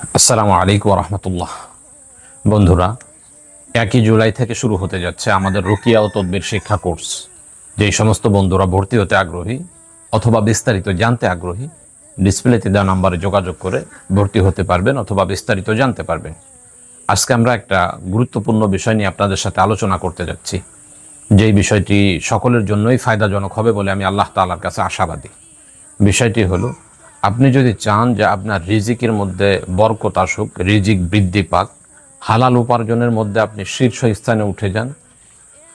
আসসালামু আলাইকুম রহমতুল্লাহ। বন্ধুরা, 1 জুলাই থেকে শুরু হতে যাচ্ছে আমাদের রুকিয়া ও তদবির শিক্ষা কোর্স। যেই সমস্ত বন্ধুরা ভর্তি হতে আগ্রহী অথবা বিস্তারিত জানতে আগ্রহী, ডিসপ্লেতে দেওয়া নাম্বারে যোগাযোগ করে ভর্তি হতে পারবেন অথবা বিস্তারিত জানতে পারবেন। আজকে আমরা একটা গুরুত্বপূর্ণ বিষয় নিয়ে আপনাদের সাথে আলোচনা করতে যাচ্ছি, যেই বিষয়টি সকলের জন্যই ফায়দাজনক হবে বলে আমি আল্লাহ তাআলার কাছে আশাবাদী। বিষয়টি হলো, আপনি যদি চান যে আপনার রিজিকের মধ্যে বরকত আসুক, রিজিক বৃদ্ধি পাক, হালাল উপার্জনের মধ্যে আপনি শীর্ষস্থানে উঠে যান,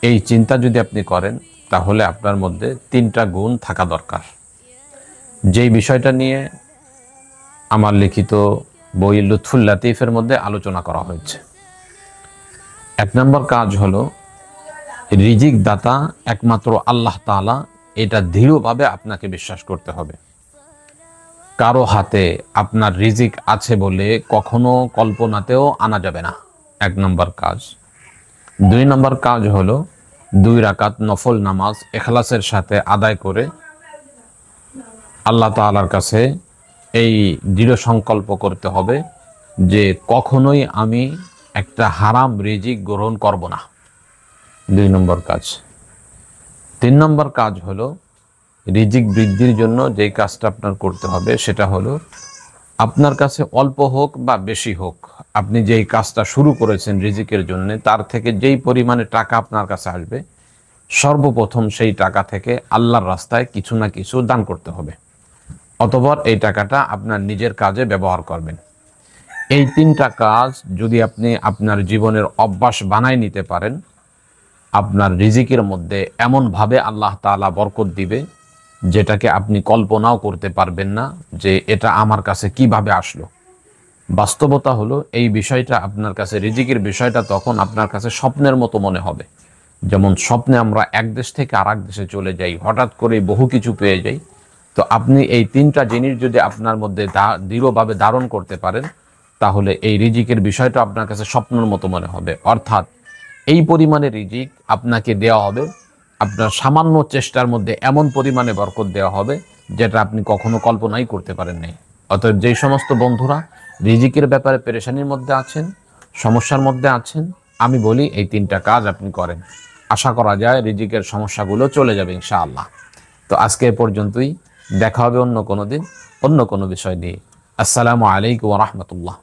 এই চিন্তা যদি আপনি করেন, তাহলে আপনার মধ্যে 3টা গুণ থাকা দরকার। যেই বিষয়টা নিয়ে আমার লিখিত বই লুৎফুল লাতিফের মধ্যে আলোচনা করা হয়েছে। 1 নম্বর কাজ হলো, রিজিক দাতা একমাত্র আল্লাহ তাআলা, এটা দৃঢ়ভাবে আপনাকে বিশ্বাস করতে হবে। কারো হাতে আপনার রিজিক আছে বলে কখনো কল্পনাতেও আনা যাবে না, 1 নম্বর কাজ। 2 নম্বর কাজ হলো, 2 রাকাত নফল নামাজ ইখলাসের সাথে আদায় করে আল্লাহ তাআলার কাছে এই দৃঢ় সংকল্প করতে হবে যে কখনোই আমি একটা হারাম রিজিক গ্রহণ করব না। 2 নম্বর কাজ। 3 নম্বর কাজ হলো, রিজিক বৃদ্ধির জন্য যেই কাজটা আপনার করতে হবে সেটা হলো, আপনার কাছে অল্প হোক বা বেশি হোক, আপনি যেই কাজটা শুরু করেছেন রিজিকের জন্য, তার থেকে যেই পরিমাণে টাকা আপনার কাছে আসবে, সর্বপ্রথম সেই টাকা থেকে আল্লাহর রাস্তায় কিছু না কিছু দান করতে হবে, অথবা এই টাকাটা আপনার নিজের কাজে ব্যবহার করবেন। এই 3টা কাজ যদি আপনি আপনার জীবনের অভ্যাস বানায় নিতে পারেন, আপনার রিজিকের মধ্যে এমনভাবে আল্লাহ তাআলা বরকত দিবে যেটাকে আপনি কল্পনাও করতে পারবেন না যে এটা আমার কাছে কিভাবে আসলো। বাস্তবতা হলো, এই বিষয়টা আপনার কাছে, রিজিকের বিষয়টা তখন আপনার কাছে স্বপ্নের মতো মনে হবে। যেমন স্বপ্নে আমরা এক দেশ থেকে আরেক দেশে চলে যাই, হঠাৎ করে বহু কিছু পেয়ে যাই। তো আপনি এই 3টা জিনিস যদি আপনার মধ্যে দৃঢ়ভাবে ধারণ করতে পারেন, তাহলে এই রিজিকের বিষয়টা আপনার কাছে স্বপ্নের মতো মনে হবে। অর্থাৎ এই পরিমাণে রিজিক আপনাকে দেওয়া হবে, আপনার সামান্য চেষ্টার মধ্যে এমন পরিমাণে বরকত দেওয়া হবে যেটা আপনি কখনো কল্পনাই করতে পারেন নাই। অতএব যেই সমস্ত বন্ধুরা রিজিকের ব্যাপারে পেরেশানির মধ্যে আছেন, সমস্যার মধ্যে আছেন, আমি বলি এই 3টা কাজ আপনি করেন, আশা করা যায় রিজিকের সমস্যাগুলো চলে যাবে ইনশাআল্লাহ। তো আজকে এ পর্যন্তই, দেখা হবে অন্য কোনো দিন অন্য কোনো বিষয় নিয়ে। আসসালামু আলাইকুম ওয়া রাহমাতুল্লাহ।